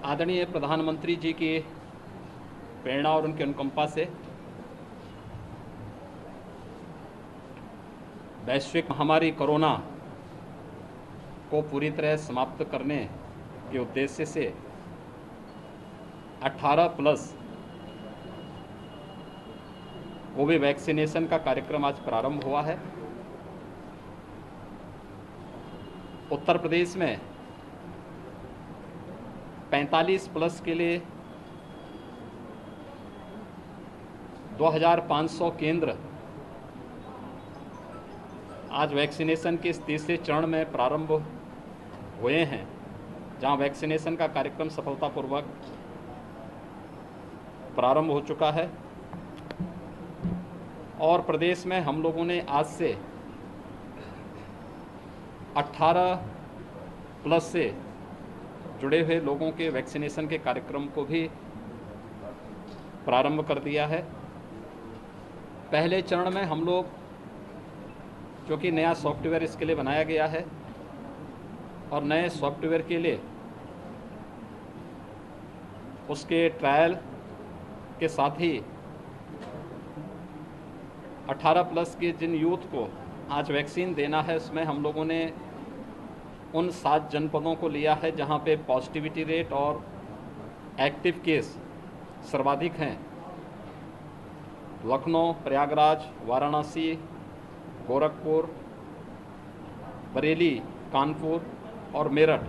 आदरणीय प्रधानमंत्री जी की प्रेरणा और उनके अनुकंपा से वैश्विक महामारी कोरोना को पूरी तरह समाप्त करने के उद्देश्य से 18 प्लस कोविड वैक्सीनेशन का कार्यक्रम आज प्रारंभ हुआ है। उत्तर प्रदेश में 45 प्लस के लिए 2500 केंद्र आज वैक्सीनेशन के इस तीसरे चरण में प्रारंभ हुए हैं, जहां वैक्सीनेशन का कार्यक्रम सफलतापूर्वक प्रारंभ हो चुका है। और प्रदेश में हम लोगों ने आज से 18 प्लस से जुड़े हुए लोगों के वैक्सीनेशन के कार्यक्रम को भी प्रारंभ कर दिया है। पहले चरण में हम लोग, जो कि नया सॉफ्टवेयर इसके लिए बनाया गया है और नए सॉफ्टवेयर के लिए उसके ट्रायल के साथ ही 18 प्लस के जिन यूथ को आज वैक्सीन देना है, उसमें हम लोगों ने उन 7 जनपदों को लिया है जहां पे पॉजिटिविटी रेट और एक्टिव केस सर्वाधिक हैं। लखनऊ, प्रयागराज, वाराणसी, गोरखपुर, बरेली, कानपुर और मेरठ,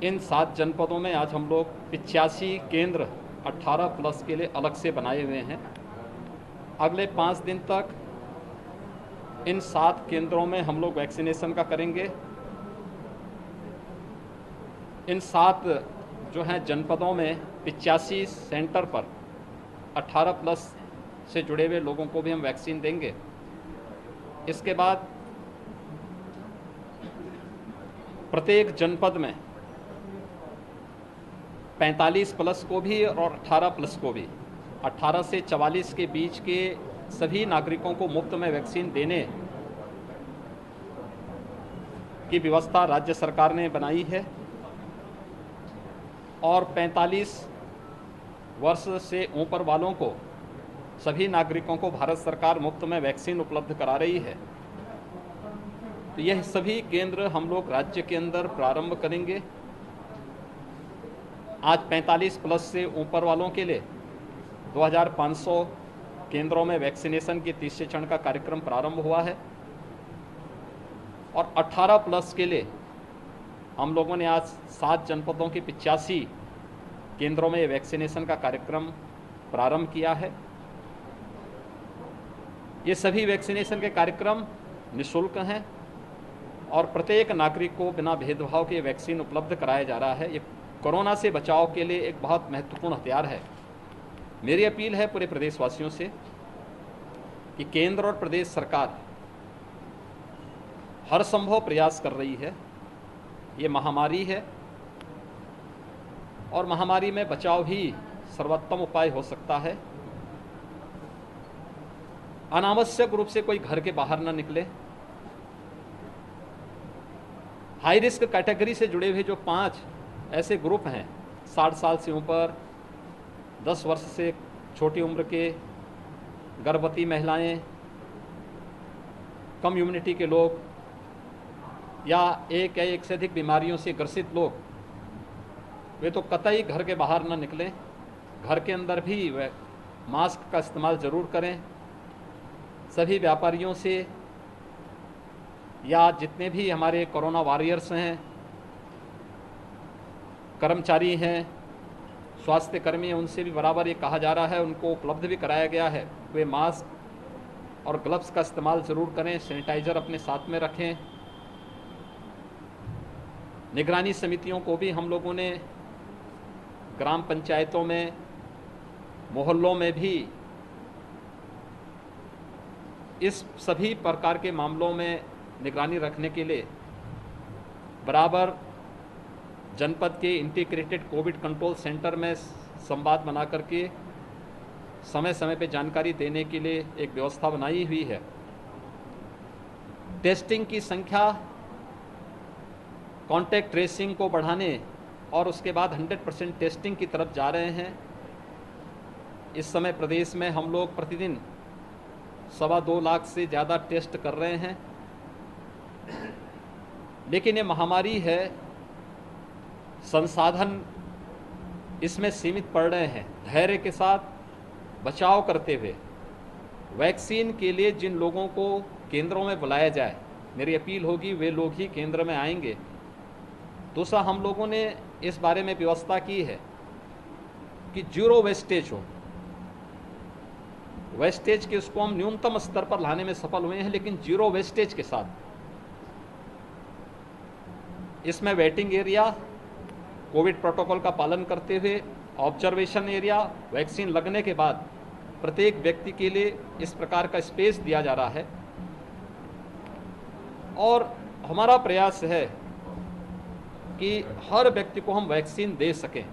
इन 7 जनपदों में आज हम लोग 85 केंद्र 18 प्लस के लिए अलग से बनाए हुए हैं। अगले 5 दिन तक इन 7 केंद्रों में हम लोग वैक्सीनेशन का करेंगे। इन 7 जो हैं जनपदों में 85 सेंटर पर 18 प्लस से जुड़े हुए लोगों को भी हम वैक्सीन देंगे। इसके बाद प्रत्येक जनपद में 45 प्लस को भी और 18 प्लस को भी, 18 से 44 के बीच के सभी नागरिकों को मुफ्त में वैक्सीन देने की व्यवस्था राज्य सरकार ने बनाई है। और 45 वर्ष से ऊपर वालों को, सभी नागरिकों को भारत सरकार मुफ्त में वैक्सीन उपलब्ध करा रही है। तो यह सभी केंद्र हम लोग राज्य के अंदर प्रारंभ करेंगे। आज 45 प्लस से ऊपर वालों के लिए 2500 केंद्रों में वैक्सीनेशन के तीसरे चरण का कार्यक्रम प्रारंभ हुआ है। और 18 प्लस के लिए हम लोगों ने आज 7 जनपदों के 85 केंद्रों में वैक्सीनेशन का कार्यक्रम प्रारंभ किया है। ये सभी वैक्सीनेशन के कार्यक्रम निःशुल्क हैं और प्रत्येक नागरिक को बिना भेदभाव के वैक्सीन उपलब्ध कराया जा रहा है। ये कोरोना से बचाव के लिए एक बहुत महत्वपूर्ण हथियार है। मेरी अपील है पूरे प्रदेशवासियों से कि केंद्र और प्रदेश सरकार हर संभव प्रयास कर रही है। ये महामारी है और महामारी में बचाव ही सर्वोत्तम उपाय हो सकता है। अनावश्यक रूप से कोई घर के बाहर न निकले। हाई रिस्क कैटेगरी से जुड़े हुए जो 5 ऐसे ग्रुप हैं, 60 साल से ऊपर, 10 वर्ष से छोटी उम्र के, गर्भवती महिलाएं, कम इम्यूनिटी के लोग या एक या एक से अधिक बीमारियों से ग्रसित लोग, वे तो कतई घर के बाहर न निकलें। घर के अंदर भी वे मास्क का इस्तेमाल ज़रूर करें। सभी व्यापारियों से या जितने भी हमारे कोरोना वॉरियर्स हैं, कर्मचारी हैं, स्वास्थ्य कर्मी हैं, उनसे भी बराबर ये कहा जा रहा है, उनको उपलब्ध भी कराया गया है, वे मास्क और ग्लव्स का इस्तेमाल ज़रूर करें। सैनिटाइज़र अपने साथ में रखें। निगरानी समितियों को भी हम लोगों ने ग्राम पंचायतों में, मोहल्लों में भी इस सभी प्रकार के मामलों में निगरानी रखने के लिए बराबर जनपद के इंटीग्रेटेड कोविड कंट्रोल सेंटर में संवाद बना करके समय समय पे जानकारी देने के लिए एक व्यवस्था बनाई हुई है। टेस्टिंग की संख्या, कॉन्टैक्ट ट्रेसिंग को बढ़ाने और उसके बाद 100% टेस्टिंग की तरफ जा रहे हैं। इस समय प्रदेश में हम लोग प्रतिदिन 2.25 लाख से ज़्यादा टेस्ट कर रहे हैं। लेकिन ये महामारी है, संसाधन इसमें सीमित पड़ रहे हैं। धैर्य के साथ बचाव करते हुए वैक्सीन के लिए जिन लोगों को केंद्रों में बुलाया जाए, मेरी अपील होगी वे लोग ही केंद्र में आएंगे। दूसरा, हम लोगों ने इस बारे में व्यवस्था की है कि जीरो वेस्टेज हो। वेस्टेज के उसको हम न्यूनतम स्तर पर लाने में सफल हुए हैं, लेकिन जीरो वेस्टेज के साथ इसमें वेटिंग एरिया कोविड प्रोटोकॉल का पालन करते हुए, ऑब्जर्वेशन एरिया, वैक्सीन लगने के बाद प्रत्येक व्यक्ति के लिए इस प्रकार का स्पेस दिया जा रहा है। और हमारा प्रयास है कि हर व्यक्ति को हम वैक्सीन दे सकें।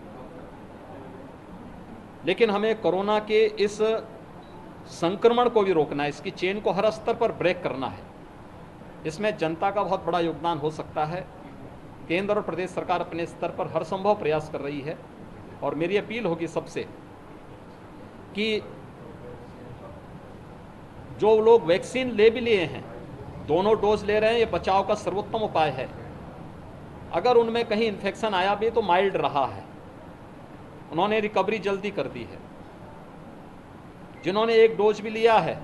लेकिन हमें कोरोना के इस संक्रमण को भी रोकना है, इसकी चेन को हर स्तर पर ब्रेक करना है। इसमें जनता का बहुत बड़ा योगदान हो सकता है। केंद्र और प्रदेश सरकार अपने स्तर पर हर संभव प्रयास कर रही है। और मेरी अपील होगी सबसे कि जो लोग वैक्सीन ले भी लिए हैं, दोनों डोज ले रहे हैं, ये बचाव का सर्वोत्तम उपाय है। अगर उनमें कहीं इन्फेक्शन आया भी तो माइल्ड रहा है, उन्होंने रिकवरी जल्दी कर दी है। जिन्होंने एक डोज भी लिया है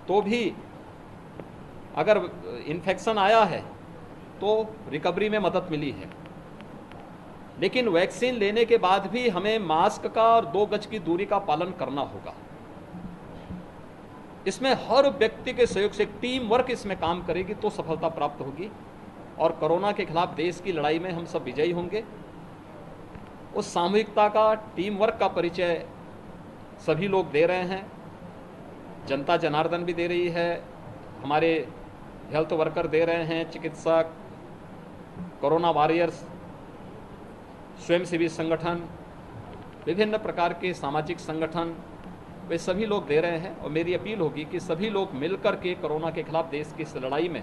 तो भी अगर इन्फेक्शन आया है तो रिकवरी में मदद मिली है। लेकिन वैक्सीन लेने के बाद भी हमें मास्क का और 2 गज की दूरी का पालन करना होगा। इसमें हर व्यक्ति के सहयोग से टीम वर्क इसमें काम करेगी तो सफलता प्राप्त होगी और कोरोना के खिलाफ देश की लड़ाई में हम सब विजयी होंगे। उस सामूहिकता का, टीम वर्क का परिचय सभी लोग दे रहे हैं। जनता जनार्दन भी दे रही है, हमारे हेल्थ वर्कर दे रहे हैं, चिकित्सक, कोरोना वॉरियर्स, स्वयंसेवी संगठन, विभिन्न प्रकार के सामाजिक संगठन, वे सभी लोग दे रहे हैं। और मेरी अपील होगी कि सभी लोग मिलकर के कोरोना के खिलाफ देश की इस लड़ाई में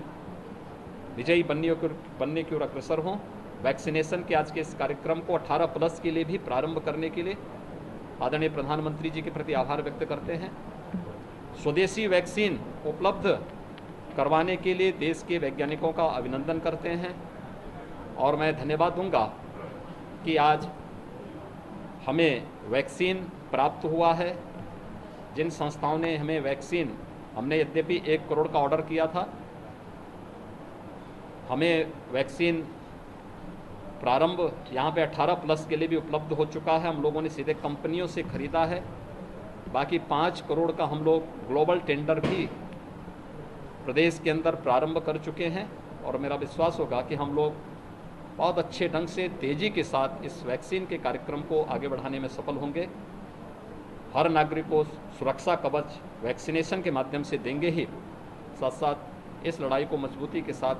विजयी बनने की ओर अग्रसर हों। वैक्सीनेशन के आज के इस कार्यक्रम को 18+ के लिए भी प्रारंभ करने के लिए आदरणीय प्रधानमंत्री जी के प्रति आभार व्यक्त करते हैं। स्वदेशी वैक्सीन उपलब्ध करवाने के लिए देश के वैज्ञानिकों का अभिनंदन करते हैं। और मैं धन्यवाद दूंगा कि आज हमें वैक्सीन प्राप्त हुआ है। जिन संस्थाओं ने हमें वैक्सीन, हमने यद्यपि 1 करोड़ का ऑर्डर किया था, हमें वैक्सीन प्रारंभ यहाँ पे 18+ के लिए भी उपलब्ध हो चुका है। हम लोगों ने सीधे कंपनियों से खरीदा है। बाकी 5 करोड़ का हम लोग ग्लोबल टेंडर भी प्रदेश के अंदर प्रारंभ कर चुके हैं। और मेरा विश्वास होगा कि हम लोग बहुत अच्छे ढंग से, तेज़ी के साथ इस वैक्सीन के कार्यक्रम को आगे बढ़ाने में सफल होंगे। हर नागरिक को सुरक्षा कवच वैक्सीनेशन के माध्यम से देंगे ही, साथ साथ इस लड़ाई को मजबूती के साथ,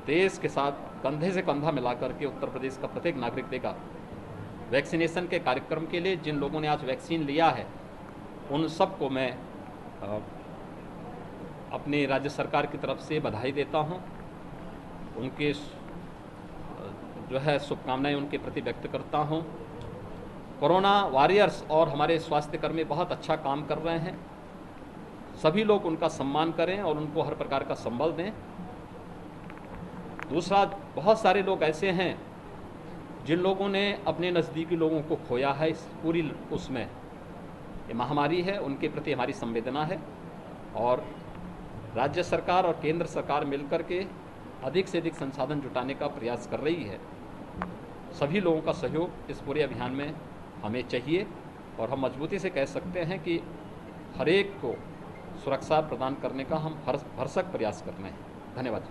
देश के साथ कंधे से कंधा मिलाकर के उत्तर प्रदेश का प्रत्येक नागरिक देगा। वैक्सीनेशन के कार्यक्रम के लिए जिन लोगों ने आज वैक्सीन लिया है, उन सबको मैं अपनी राज्य सरकार की तरफ से बधाई देता हूं। उनके जो है शुभकामनाएं उनके प्रति व्यक्त करता हूं। कोरोना वॉरियर्स और हमारे स्वास्थ्यकर्मी बहुत अच्छा काम कर रहे हैं। सभी लोग उनका सम्मान करें और उनको हर प्रकार का संबल दें। दूसरा, बहुत सारे लोग ऐसे हैं जिन लोगों ने अपने नज़दीकी लोगों को खोया है इस पूरी उसमें, ये महामारी है, उनके प्रति हमारी संवेदना है। और राज्य सरकार और केंद्र सरकार मिलकर के अधिक से अधिक संसाधन जुटाने का प्रयास कर रही है। सभी लोगों का सहयोग इस पूरे अभियान में हमें चाहिए और हम मजबूती से कह सकते हैं कि हर एक को सुरक्षा प्रदान करने का हम भरसक प्रयास कर रहे हैं। धन्यवाद।